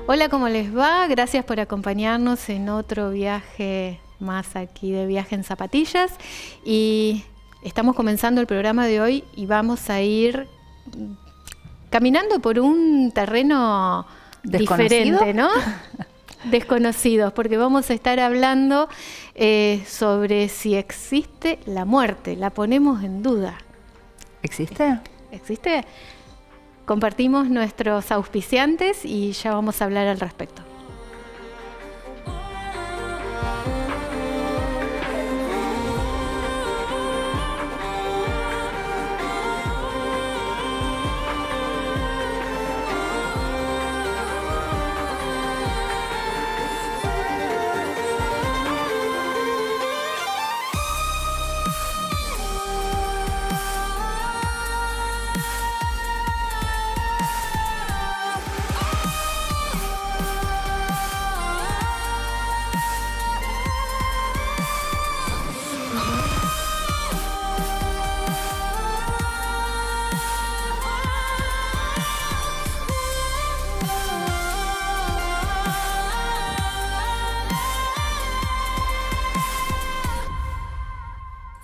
Hola, ¿cómo les va? Gracias por acompañarnos en otro viaje más aquí de Viaje en Zapatillas. Y estamos comenzando el programa de hoy y vamos a ir caminando por un terreno diferente, ¿no? Desconocidos, porque vamos a estar hablando sobre si existe la muerte. La ponemos en duda. ¿Existe? ¿Existe? Compartimos nuestros auspiciantes y ya vamos a hablar al respecto.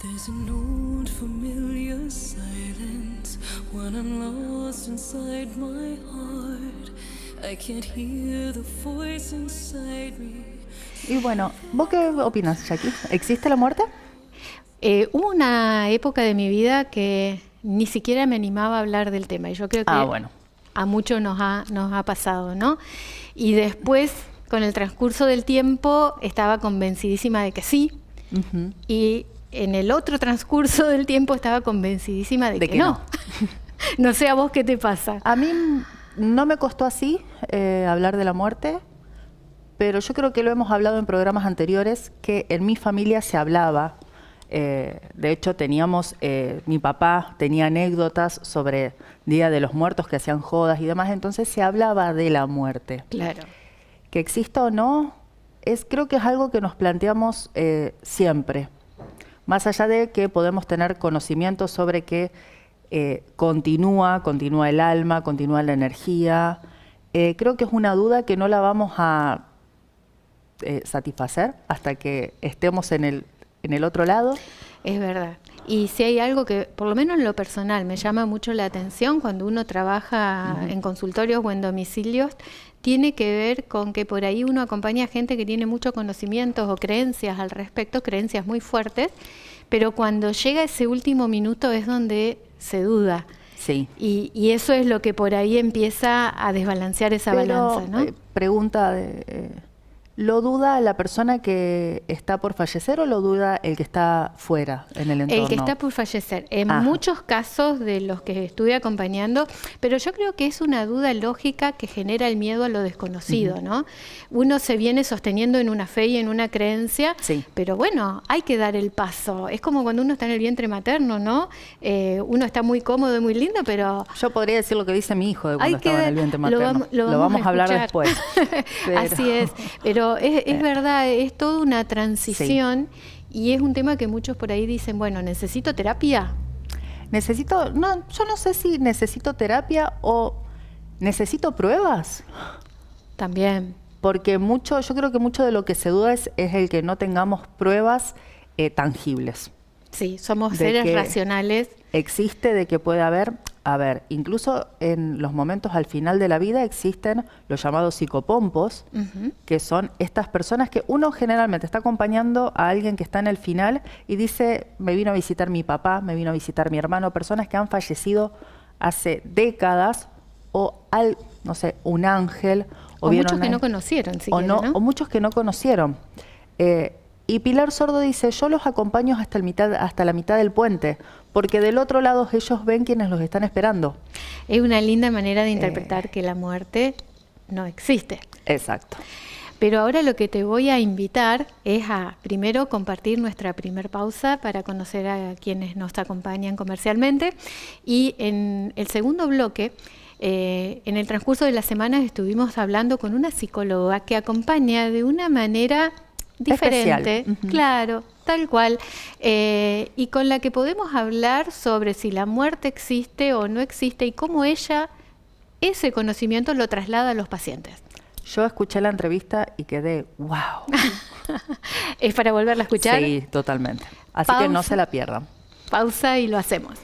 There's an old familiar silence when I'm lost inside my heart. I can't hear the voice inside me. Y bueno, ¿vos qué opinas, Jackie? ¿Existe la muerte? Hubo una época de mi vida que ni siquiera me animaba a hablar del tema y yo creo que a muchos nos ha pasado, ¿no? Y después, con el transcurso del tiempo, estaba convencidísima de que sí. Uh-huh. Y en el otro transcurso del tiempo estaba convencidísima de que no. No sé a vos qué te pasa. A mí no me costó así hablar de la muerte, pero yo creo que lo hemos hablado en programas anteriores, que en mi familia se hablaba. De hecho, teníamos, mi papá tenía anécdotas sobre Día de los Muertos, que hacían jodas y demás, entonces se hablaba de la muerte. Claro. Que exista o no, creo que es algo que nos planteamos siempre. Más allá de que podemos tener conocimiento sobre que continúa el alma, continúa la energía, creo que es una duda que no la vamos a satisfacer hasta que estemos en el otro lado. Es verdad. Y si hay algo que, por lo menos en lo personal, me llama mucho la atención cuando uno trabaja en consultorios o en domicilios, tiene que ver con que por ahí uno acompaña a gente que tiene muchos conocimientos o creencias al respecto, creencias muy fuertes, pero cuando llega ese último minuto es donde se duda. Sí. Y eso es lo que por ahí empieza a desbalancear esa balanza, ¿no? Pregunta ¿lo duda la persona que está por fallecer o lo duda el que está fuera en el entorno? El que está por fallecer. En muchos casos de los que estuve acompañando, pero yo creo que es una duda lógica que genera el miedo a lo desconocido, ¿no? Uno se viene sosteniendo en una fe y en una creencia, pero bueno, hay que dar el paso. Es como cuando uno está en el vientre materno, ¿no? Uno está muy cómodo y muy lindo, pero... Yo podría decir lo que dice mi hijo de cuando estaba en el vientre materno. Lo vamos a hablar después. Pero... Así es, pero es verdad, es toda una transición y es un tema que muchos por ahí dicen, bueno, ¿necesito terapia? Yo no sé si necesito terapia o necesito pruebas. También. Porque yo creo que mucho de lo que se duda es el que no tengamos pruebas tangibles. Sí, somos seres racionales. Existe de que puede haber, incluso en los momentos al final de la vida existen los llamados psicopompos, que son estas personas que uno generalmente está acompañando a alguien que está en el final y dice, me vino a visitar mi papá, me vino a visitar mi hermano, personas que han fallecido hace décadas o no sé, un ángel. O muchos que no conocieron, o muchos que no conocieron. Y Pilar Sordo dice, yo los acompaño hasta la mitad del puente, porque del otro lado ellos ven quienes los están esperando. Es una linda manera de interpretar que la muerte no existe. Exacto. Pero ahora lo que te voy a invitar es a, primero, compartir nuestra primer pausa para conocer a quienes nos acompañan comercialmente. Y en el segundo bloque, en el transcurso de las semanas estuvimos hablando con una psicóloga que acompaña de una manera diferente, claro, tal cual, y con la que podemos hablar sobre si la muerte existe o no existe y cómo ella ese conocimiento lo traslada a los pacientes. Yo escuché la entrevista y quedé, wow. ¿Es para volverla a escuchar? Sí, totalmente. Así que no se la pierdan. Pausa y lo hacemos.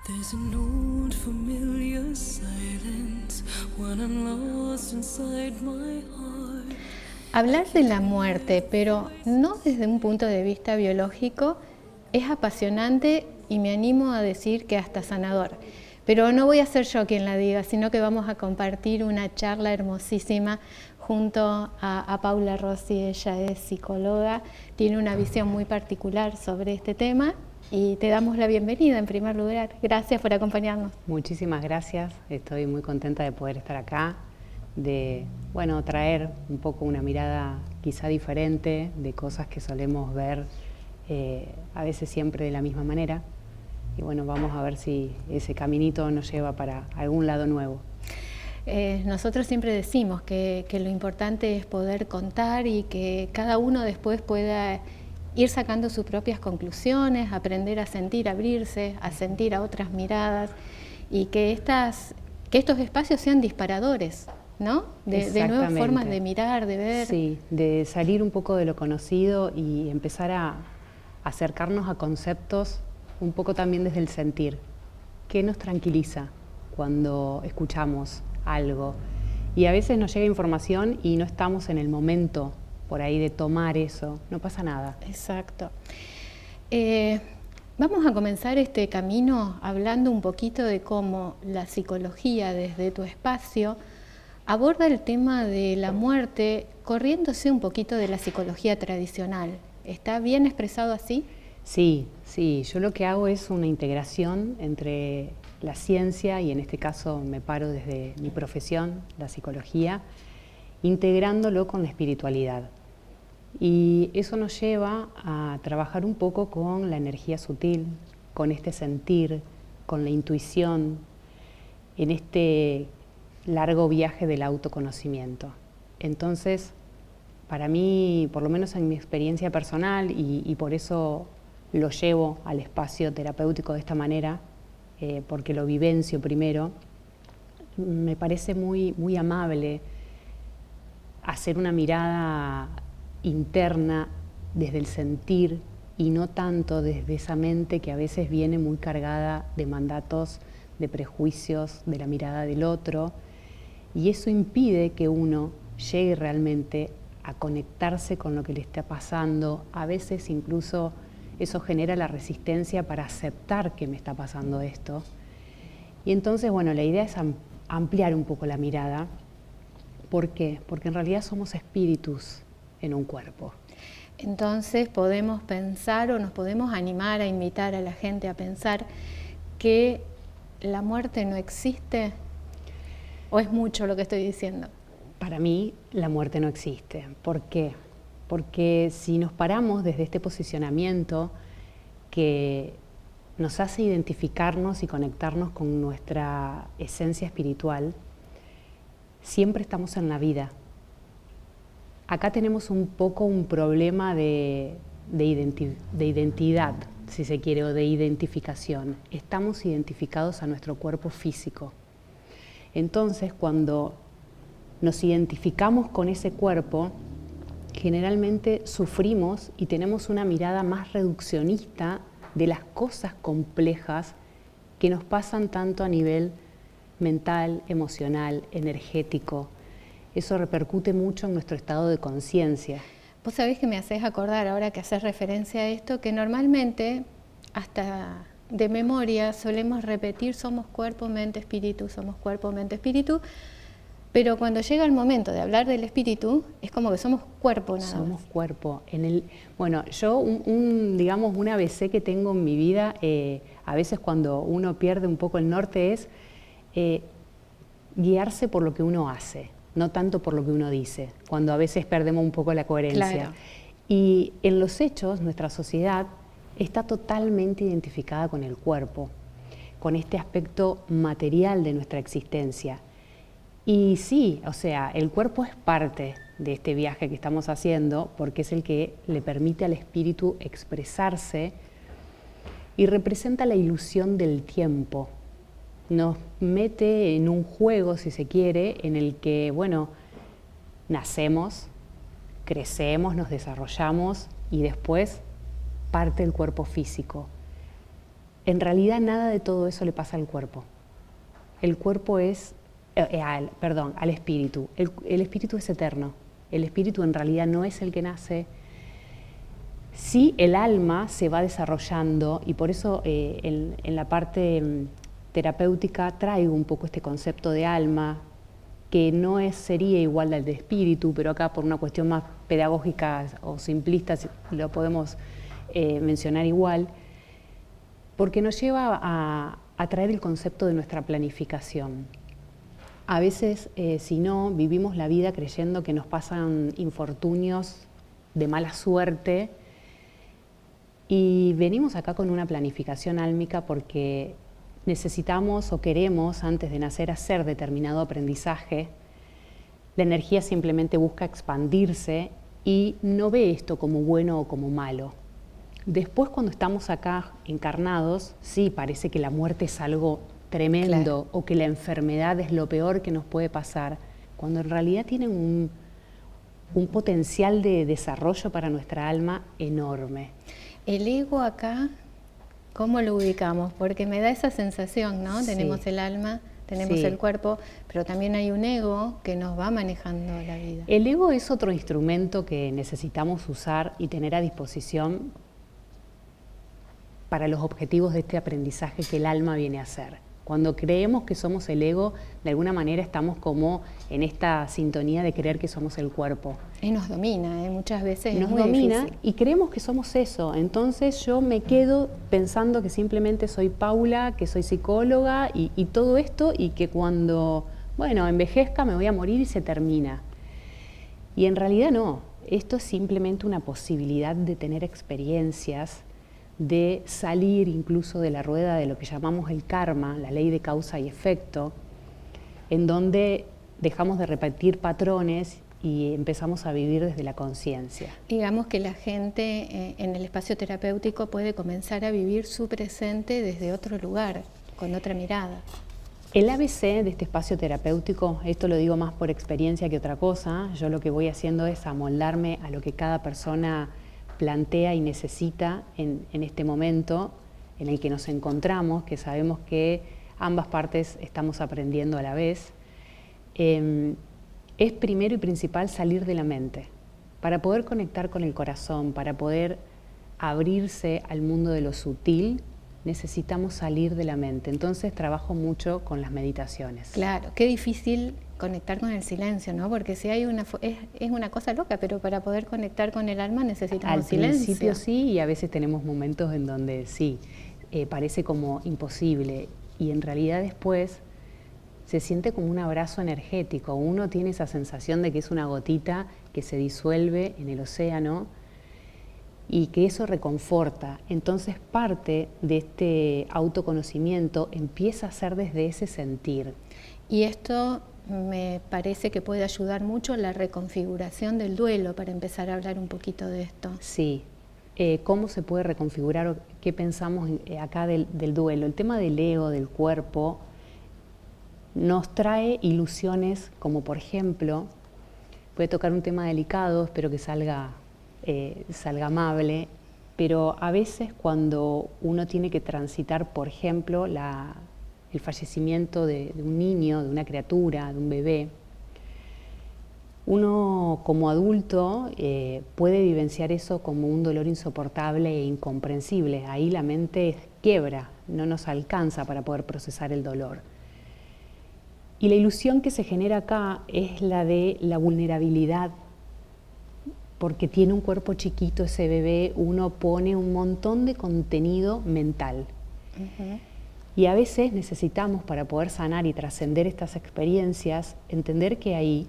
There's an old familiar silence when I'm lost inside my heart. Hablar de la muerte, pero no desde un punto de vista biológico, es apasionante y me animo a decir que hasta sanador. Pero no voy a ser yo quien la diga, sino que vamos a compartir una charla hermosísima junto a Paula Rossi. Ella es psicóloga, tiene una visión muy particular sobre este tema y te damos la bienvenida en primer lugar. Gracias por acompañarnos. Muchísimas gracias, estoy muy contenta de poder estar acá, de traer un poco una mirada quizá diferente de cosas que solemos ver a veces siempre de la misma manera. Y bueno, vamos a ver si ese caminito nos lleva para algún lado nuevo. Nosotros siempre decimos que lo importante es poder contar y que cada uno después pueda ir sacando sus propias conclusiones, aprender a sentir, abrirse, a sentir a otras miradas y que estos espacios sean disparadores, ¿no? De nuevas formas de mirar, de ver. Sí, de salir un poco de lo conocido y empezar a acercarnos a conceptos un poco también desde el sentir. ¿Qué nos tranquiliza cuando escuchamos algo? Y a veces nos llega información y no estamos en el momento por ahí de tomar eso, no pasa nada. Exacto. Vamos a comenzar este camino hablando un poquito de cómo la psicología desde tu espacio aborda el tema de la muerte corriéndose un poquito de la psicología tradicional. ¿Está bien expresado así? Sí, yo lo que hago es una integración entre la ciencia y en este caso me paro desde mi profesión, la psicología, integrándolo con la espiritualidad. Y eso nos lleva a trabajar un poco con la energía sutil, con este sentir, con la intuición, en este largo viaje del autoconocimiento. Entonces, para mí, por lo menos en mi experiencia personal, y por eso lo llevo al espacio terapéutico de esta manera, porque lo vivencio primero, me parece muy, muy amable hacer una mirada interna desde el sentir y no tanto desde esa mente que a veces viene muy cargada de mandatos, de prejuicios, de la mirada del otro, y eso impide que uno llegue realmente a conectarse con lo que le está pasando. A veces incluso eso genera la resistencia para aceptar que me está pasando esto. Y entonces, la idea es ampliar un poco la mirada. ¿Por qué? Porque en realidad somos espíritus en un cuerpo. Entonces podemos pensar o nos podemos animar a invitar a la gente a pensar que la muerte no existe, ¿o es mucho lo que estoy diciendo? Para mí la muerte no existe. ¿Por qué? Porque si nos paramos desde este posicionamiento que nos hace identificarnos y conectarnos con nuestra esencia espiritual, siempre estamos en la vida. Acá tenemos un poco un problema de identidad, si se quiere, o de identificación. Estamos identificados a nuestro cuerpo físico. Entonces, cuando nos identificamos con ese cuerpo, generalmente sufrimos y tenemos una mirada más reduccionista de las cosas complejas que nos pasan tanto a nivel mental, emocional, energético. Eso repercute mucho en nuestro estado de conciencia. Vos sabés que me haces acordar, ahora que haces referencia a esto, que normalmente, hasta de memoria, solemos repetir somos cuerpo, mente, espíritu, somos cuerpo, mente, espíritu, pero cuando llega el momento de hablar del espíritu, es como que somos cuerpo nada más. Somos cuerpo. Bueno, yo digamos, un ABC que tengo en mi vida, a veces cuando uno pierde un poco el norte, es guiarse por lo que uno hace, no tanto por lo que uno dice, cuando a veces perdemos un poco la coherencia. Claro. Y en los hechos, nuestra sociedad está totalmente identificada con el cuerpo, con este aspecto material de nuestra existencia. Y sí, o sea, el cuerpo es parte de este viaje que estamos haciendo porque es el que le permite al espíritu expresarse y representa la ilusión del tiempo. Nos mete en un juego, si se quiere, en el que, bueno, nacemos, crecemos, nos desarrollamos y después parte el cuerpo físico. En realidad nada de todo eso le pasa al cuerpo. El cuerpo es, al espíritu. El espíritu es eterno. El espíritu en realidad no es el que nace. Sí, el alma se va desarrollando y por eso en la parte terapéutica traigo un poco este concepto de alma, que no sería igual al de espíritu, pero acá por una cuestión más pedagógica o simplista lo podemos mencionar igual, porque nos lleva a traer el concepto de nuestra planificación. A veces, si no, vivimos la vida creyendo que nos pasan infortunios de mala suerte y venimos acá con una planificación álmica porque necesitamos o queremos, antes de nacer, hacer determinado aprendizaje. La energía simplemente busca expandirse y no ve esto como bueno o como malo. Después, cuando estamos acá encarnados, sí, parece que la muerte es algo tremendo, claro, o que la enfermedad es lo peor que nos puede pasar, cuando en realidad tienen un potencial de desarrollo para nuestra alma enorme. El ego acá, ¿cómo lo ubicamos? Porque me da esa sensación, ¿no? Sí. Tenemos el alma, tenemos Sí. el cuerpo, pero también hay un ego que nos va manejando la vida. El ego es otro instrumento que necesitamos usar y tener a disposición para los objetivos de este aprendizaje que el alma viene a hacer. Cuando creemos que somos el ego, de alguna manera estamos como en esta sintonía de creer que somos el cuerpo. Y nos domina, muchas veces Nos es muy domina difícil. y creemos que somos eso. Entonces yo me quedo pensando que simplemente soy Paula, que soy psicóloga y todo esto, y que cuando, bueno, envejezca me voy a morir y se termina. Y en realidad no, esto es simplemente una posibilidad de tener experiencias, de salir incluso de la rueda de lo que llamamos el karma, la ley de causa y efecto, en donde dejamos de repetir patrones y empezamos a vivir desde la conciencia. Digamos que la gente en el espacio terapéutico puede comenzar a vivir su presente desde otro lugar, con otra mirada. El ABC de este espacio terapéutico, esto lo digo más por experiencia que otra cosa, yo lo que voy haciendo es amoldarme a lo que cada persona plantea y necesita en este momento en el que nos encontramos, que sabemos que ambas partes estamos aprendiendo a la vez. Es primero y principal salir de la mente, para poder conectar con el corazón, para poder abrirse al mundo de lo sutil, necesitamos salir de la mente. Entonces trabajo mucho con las meditaciones. Claro, qué difícil conectar con el silencio, ¿no? Porque si hay es una cosa loca, pero para poder conectar con el alma necesitamos silencio. Al principio sí, y a veces tenemos momentos en donde sí, parece como imposible, y en realidad después se siente como un abrazo energético. Uno tiene esa sensación de que es una gotita que se disuelve en el océano y que eso reconforta. Entonces parte de este autoconocimiento empieza a ser desde ese sentir. Y esto me parece que puede ayudar mucho en la reconfiguración del duelo, para empezar a hablar un poquito de esto. Sí. ¿Cómo se puede reconfigurar o qué pensamos acá del duelo? El tema del ego, del cuerpo, nos trae ilusiones como, por ejemplo, voy a tocar un tema delicado, espero que salga amable, pero a veces cuando uno tiene que transitar, por ejemplo, el fallecimiento de un niño, de una criatura, de un bebé, Uno como adulto puede vivenciar eso como un dolor insoportable e incomprensible. Ahí la mente quiebra, no nos alcanza para poder procesar el dolor. Y la ilusión que se genera acá es la de la vulnerabilidad, porque tiene un cuerpo chiquito ese bebé, uno pone un montón de contenido mental. Y a veces necesitamos, para poder sanar y trascender estas experiencias, entender que ahí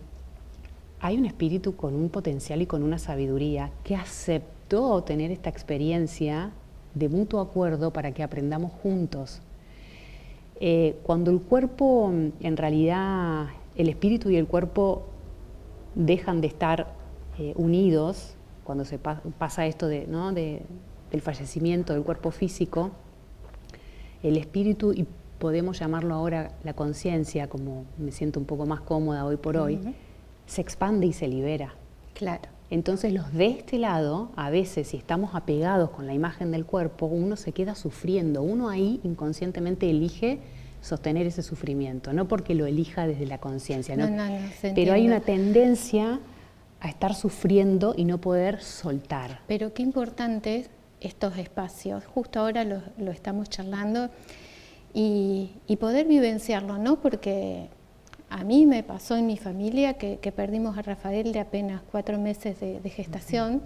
hay un espíritu con un potencial y con una sabiduría que aceptó tener esta experiencia de mutuo acuerdo para que aprendamos juntos. Cuando el cuerpo, en realidad, el espíritu y el cuerpo dejan de estar unidos, cuando se pasa esto del fallecimiento del cuerpo físico, el espíritu, y podemos llamarlo ahora la conciencia, como me siento un poco más cómoda hoy por hoy, se expande y se libera. Claro. Entonces los de este lado, a veces si estamos apegados con la imagen del cuerpo, uno se queda sufriendo, uno ahí inconscientemente elige sostener ese sufrimiento, no porque lo elija desde la conciencia, ¿no? Pero hay una tendencia a estar sufriendo y no poder soltar. Pero qué importantes estos espacios, justo ahora lo estamos charlando y poder vivenciarlo, ¿no? Porque a mí me pasó en mi familia que perdimos a Rafael de apenas 4 meses de gestación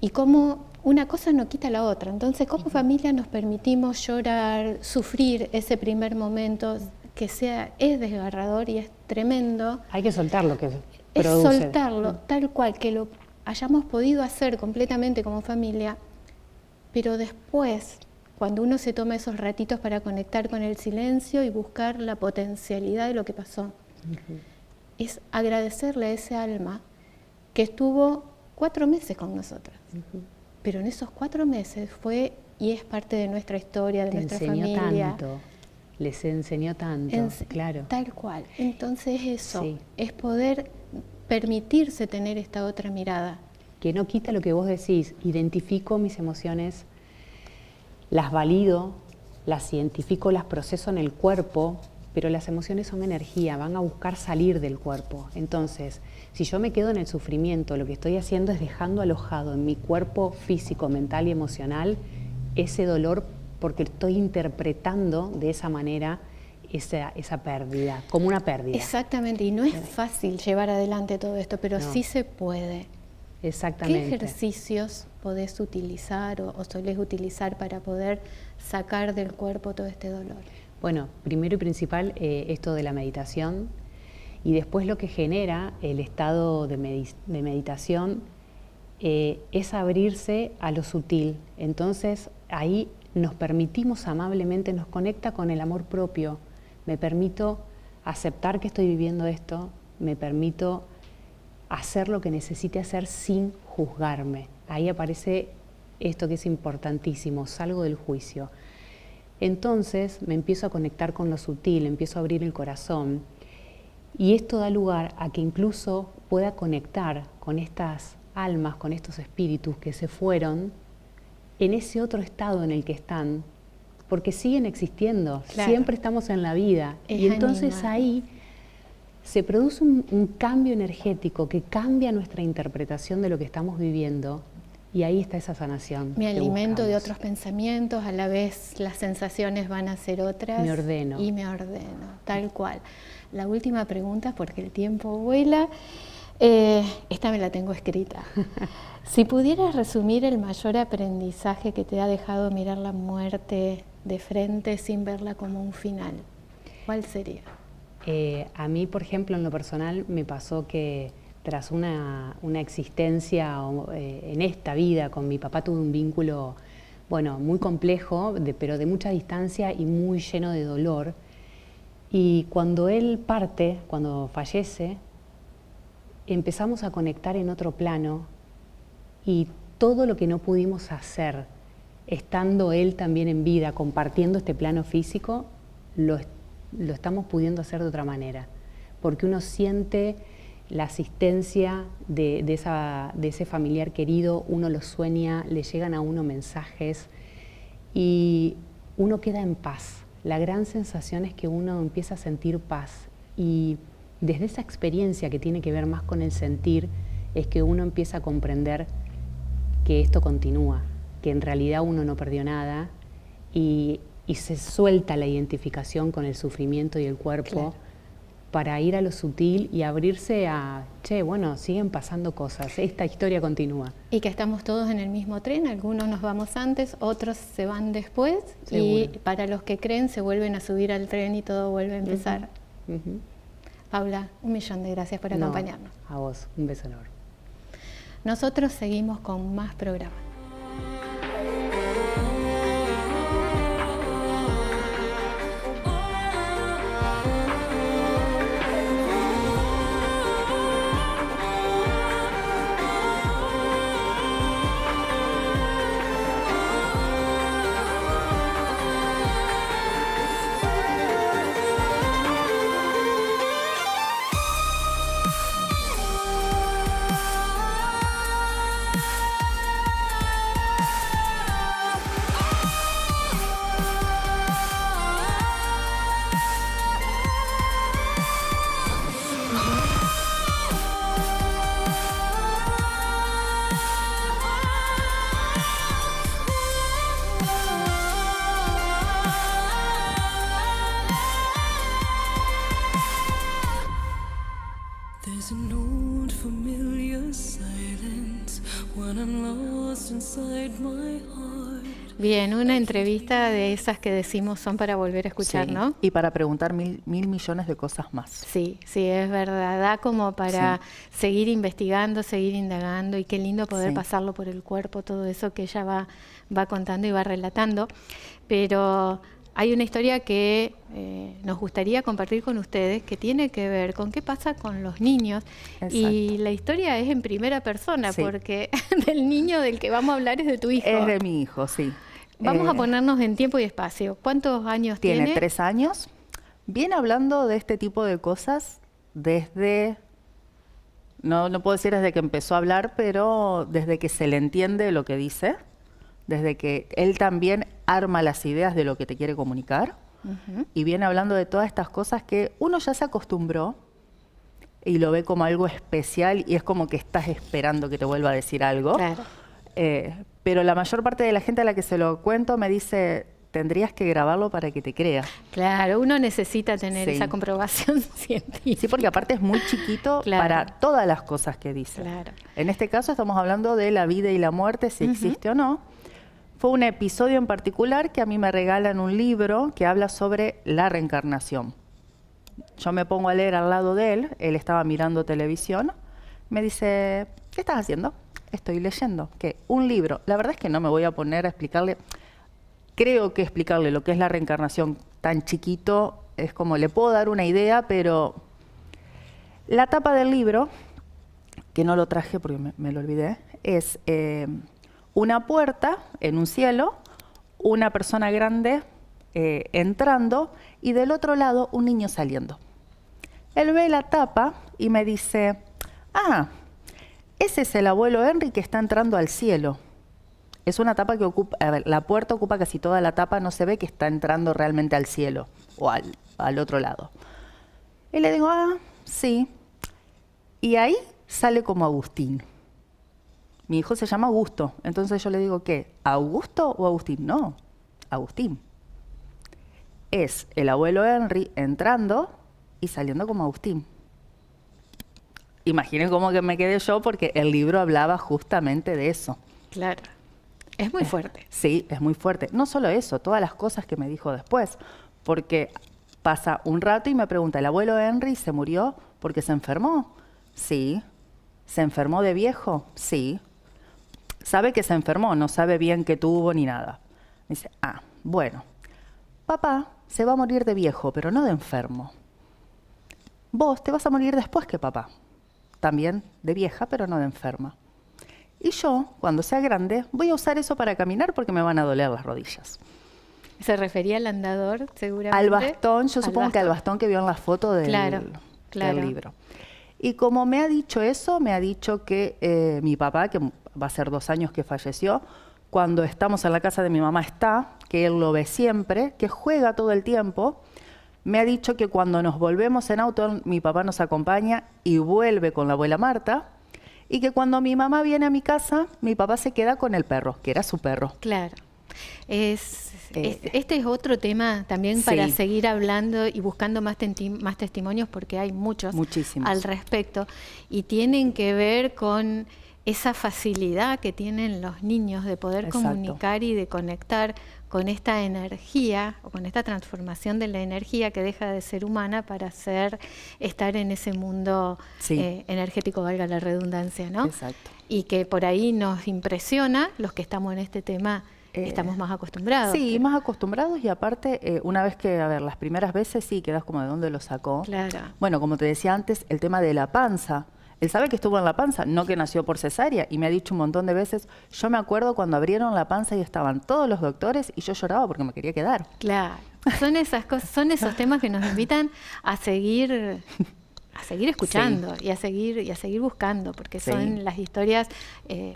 y como una cosa no quita la otra. Entonces, como familia nos permitimos llorar, sufrir ese primer momento que es desgarrador y es tremendo. Hay que soltar lo que es produce. Soltarlo, tal cual, que lo hayamos podido hacer completamente como familia, pero después, cuando uno se toma esos ratitos para conectar con el silencio y buscar la potencialidad de lo que pasó, es agradecerle a ese alma que estuvo 4 meses con nosotras. Pero en esos 4 meses fue y es parte de nuestra historia, de nuestra familia. Les enseñó tanto, claro. Tal cual. Entonces eso, sí, es poder permitirse tener esta otra mirada. Que no quita lo que vos decís, identifico mis emociones, las valido, las identifico, las proceso en el cuerpo, pero las emociones son energía, van a buscar salir del cuerpo. Entonces, si yo me quedo en el sufrimiento, lo que estoy haciendo es dejando alojado en mi cuerpo físico, mental y emocional ese dolor, porque estoy interpretando de esa manera esa pérdida, como una pérdida. Exactamente, y no es fácil llevar adelante todo esto, pero sí se puede. Exactamente. ¿Qué ejercicios podés utilizar o solés utilizar para poder sacar del cuerpo todo este dolor? Bueno, primero y principal, esto de la meditación, y después lo que genera el estado de meditación es abrirse a lo sutil. Entonces ahí nos permitimos amablemente, nos conecta con el amor propio. Me permito aceptar que estoy viviendo esto, me permito hacer lo que necesite hacer sin juzgarme. Ahí aparece esto que es importantísimo, salgo del juicio. Entonces me empiezo a conectar con lo sutil, empiezo a abrir el corazón y esto da lugar a que incluso pueda conectar con estas almas, con estos espíritus que se fueron en ese otro estado en el que están, porque siguen existiendo, siempre estamos en la vida. Y entonces ahí se produce un cambio energético que cambia nuestra interpretación de lo que estamos viviendo y ahí está esa sanación. Me alimento de otros pensamientos, a la vez las sensaciones van a ser otras. Me ordeno. Y me ordeno, tal cual. La última pregunta, porque el tiempo vuela, esta me la tengo escrita. Si pudieras resumir el mayor aprendizaje que te ha dejado mirar la muerte de frente sin verla como un final, ¿cuál sería? A mí, por ejemplo, en lo personal, me pasó que tras una existencia en esta vida con mi papá tuve un vínculo, bueno, muy complejo, pero de mucha distancia y muy lleno de dolor. Y cuando él parte, cuando fallece, empezamos a conectar en otro plano y todo lo que no pudimos hacer, estando él también en vida, compartiendo este plano físico, lo estamos pudiendo hacer de otra manera, porque uno siente la asistencia de ese familiar querido, uno lo sueña, le llegan a uno mensajes y uno queda en paz. La gran sensación es que uno empieza a sentir paz y desde esa experiencia que tiene que ver más con el sentir, es que uno empieza a comprender que esto continúa, que en realidad uno no perdió nada y se suelta la identificación con el sufrimiento y el cuerpo. Claro. Para ir a lo sutil y abrirse a, bueno, siguen pasando cosas, esta historia continúa. Y que estamos todos en el mismo tren, algunos nos vamos antes, otros se van después. Seguro. Y para los que creen se vuelven a subir al tren y todo vuelve a empezar. Paula, 1.000.000 de gracias por acompañarnos. A vos, un beso enorme. Nosotros seguimos con más programas. There's an old familiar silence when I'm lost inside my heart. Bien, una entrevista de esas que decimos son para volver a escuchar, sí, ¿no? Y para preguntar mil millones de cosas más. Sí, sí, es verdad. Da como para seguir investigando, seguir indagando y qué lindo poder pasarlo por el cuerpo, todo eso que ella va contando y va relatando. Pero hay una historia que nos gustaría compartir con ustedes que tiene que ver con qué pasa con los niños. Exacto. Y la historia es en primera persona, porque del niño del que vamos a hablar es de tu hijo. Es de mi hijo, sí. Vamos a ponernos en tiempo y espacio. ¿Cuántos años tiene? Tiene 3 años. Viene hablando de este tipo de cosas desde, no puedo decir desde que empezó a hablar, pero desde que se le entiende lo que dice, desde que él también arma las ideas de lo que te quiere comunicar, y viene hablando de todas estas cosas que uno ya se acostumbró y lo ve como algo especial y es como que estás esperando que te vuelva a decir algo. Claro. Pero la mayor parte de la gente a la que se lo cuento me dice, tendrías que grabarlo para que te crea. Claro, uno necesita tener esa comprobación científica. Sí, porque aparte es muy chiquito para todas las cosas que dice. Claro. En este caso estamos hablando de la vida y la muerte, si existe o no. Fue un episodio en particular que a mí me regalan un libro que habla sobre la reencarnación. Yo me pongo a leer al lado de él, él estaba mirando televisión, me dice, ¿qué estás haciendo? Estoy leyendo. ¿Qué? Un libro. La verdad es que no me voy a poner a explicarle, creo que explicarle lo que es la reencarnación tan chiquito, es como le puedo dar una idea, pero la tapa del libro, que no lo traje porque me lo olvidé, es una puerta en un cielo, una persona grande entrando y del otro lado un niño saliendo. Él ve la tapa y me dice, ese es el abuelo Henry que está entrando al cielo. Es una tapa que ocupa, la puerta ocupa casi toda la tapa, no se ve que está entrando realmente al cielo o al otro lado. Y le digo, sí. Y ahí sale como Agustín. Mi hijo se llama Augusto, entonces yo le digo, ¿qué? ¿Augusto o Agustín? No, Agustín. Es el abuelo Henry entrando y saliendo como Agustín. Imaginen cómo que me quedé yo porque el libro hablaba justamente de eso. Claro, es muy fuerte. Sí, es muy fuerte. No solo eso, todas las cosas que me dijo después, porque pasa un rato y me pregunta, ¿el abuelo Henry se murió porque se enfermó? Sí. ¿Se enfermó de viejo? Sí. Sabe que se enfermó, no sabe bien qué tuvo ni nada. Me dice, bueno, papá se va a morir de viejo, pero no de enfermo. Vos te vas a morir después que papá. También de vieja, pero no de enferma. Y yo, cuando sea grande, voy a usar eso para caminar porque me van a doler las rodillas. ¿Se refería al andador, seguramente? Al bastón, yo supongo que al bastón que vio en la foto del libro. Y como me ha dicho eso, me ha dicho que mi papá, que va a ser 2 años que falleció, cuando estamos en la casa de mi mamá está, que él lo ve siempre, que juega todo el tiempo, me ha dicho que cuando nos volvemos en auto, mi papá nos acompaña y vuelve con la abuela Marta, y que cuando mi mamá viene a mi casa, mi papá se queda con el perro, que era su perro. Claro. Este es otro tema también para seguir hablando y buscando más testimonios, porque hay muchísimos al respecto, y tienen que ver con esa facilidad que tienen los niños de poder comunicar y de conectar con esta energía o con esta transformación de la energía que deja de ser humana para estar en ese mundo energético, valga la redundancia, ¿no? Exacto. Y que por ahí nos impresiona, los que estamos en este tema, estamos más acostumbrados. Sí, más acostumbrados, y aparte, una vez que, las primeras veces sí quedas como de dónde lo sacó. Claro. Bueno, como te decía antes, el tema de la panza. Él sabe que estuvo en la panza, no que nació por cesárea, y me ha dicho un montón de veces, yo me acuerdo cuando abrieron la panza y estaban todos los doctores y yo lloraba porque me quería quedar. Claro, son esas cosas, son esos temas que nos invitan a seguir escuchando y a seguir buscando, porque son las historias,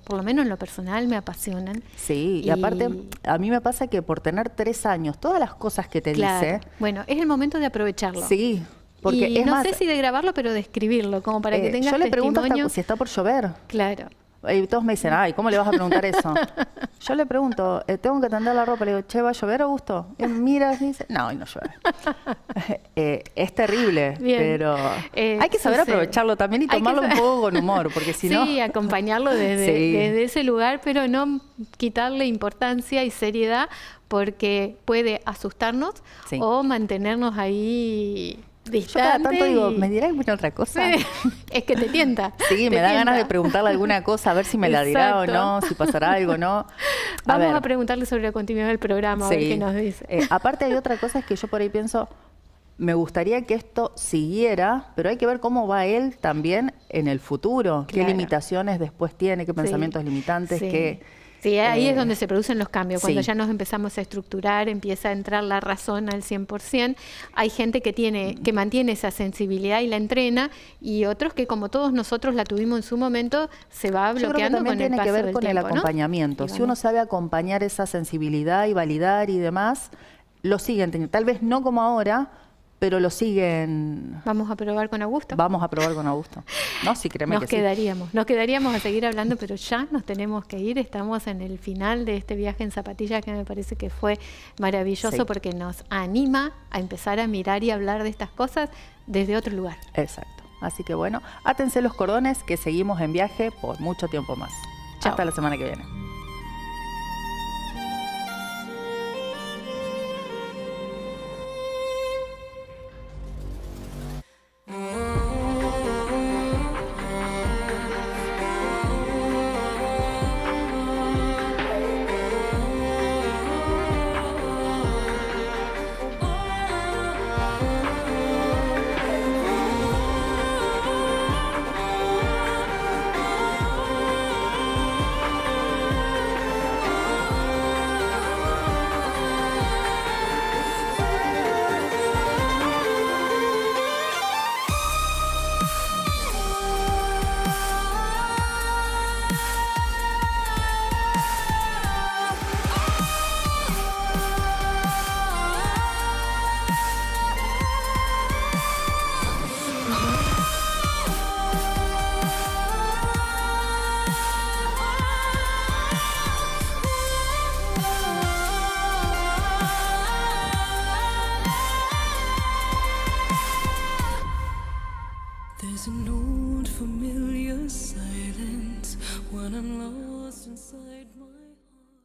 por lo menos en lo personal, me apasionan. Sí, y aparte, a mí me pasa que por tener 3 años, todas las cosas que te dice... Bueno, es el momento de aprovecharlo. Sí. Porque y no sé si de grabarlo, pero de escribirlo, como para que tengas yo le pregunto testimonio. si está por llover. Claro. Y todos me dicen, ay, ¿cómo le vas a preguntar eso? Yo le pregunto, tengo que tender la ropa. Le digo, che, ¿va a llover, Augusto? Y él mira y dice, no, no llueve. Es terrible, pero hay que saber aprovecharlo también y tomarlo un poco con humor, porque si no... Sí, acompañarlo desde ese lugar, pero no quitarle importancia y seriedad, porque puede asustarnos o mantenernos ahí... Yo cada tanto digo, ¿me dirá alguna otra cosa? Es que te tienta. Sí, me da ganas de preguntarle alguna cosa, a ver si me la dirá o no, si pasará algo o no. Vamos a preguntarle sobre la continuidad del programa, a ver qué nos dice. Aparte hay otra cosa, es que yo por ahí pienso, me gustaría que esto siguiera, pero hay que ver cómo va él también en el futuro, qué limitaciones después tiene, qué pensamientos limitantes, qué... Sí, ahí es donde se producen los cambios, cuando ya nos empezamos a estructurar, empieza a entrar la razón al 100%. Hay gente que mantiene esa sensibilidad y la entrena, y otros que, como todos nosotros la tuvimos en su momento, se va bloqueando con el paso del tiempo. Yo creo que también tiene que ver con el acompañamiento. ¿No? Si uno sabe acompañar esa sensibilidad y validar y demás, lo siguen teniendo. Tal vez no como ahora, pero lo siguen... Vamos a probar con Augusto. Vamos a probar con Augusto. No, sí, créeme que Nos quedaríamos a seguir hablando, pero ya nos tenemos que ir. Estamos en el final de este viaje en zapatillas, que me parece que fue maravilloso, porque nos anima a empezar a mirar y hablar de estas cosas desde otro lugar. Exacto. Así que bueno, átense los cordones, que seguimos en viaje por mucho tiempo más. Chao. Hasta la semana que viene. There's an old familiar silence when I'm lost inside my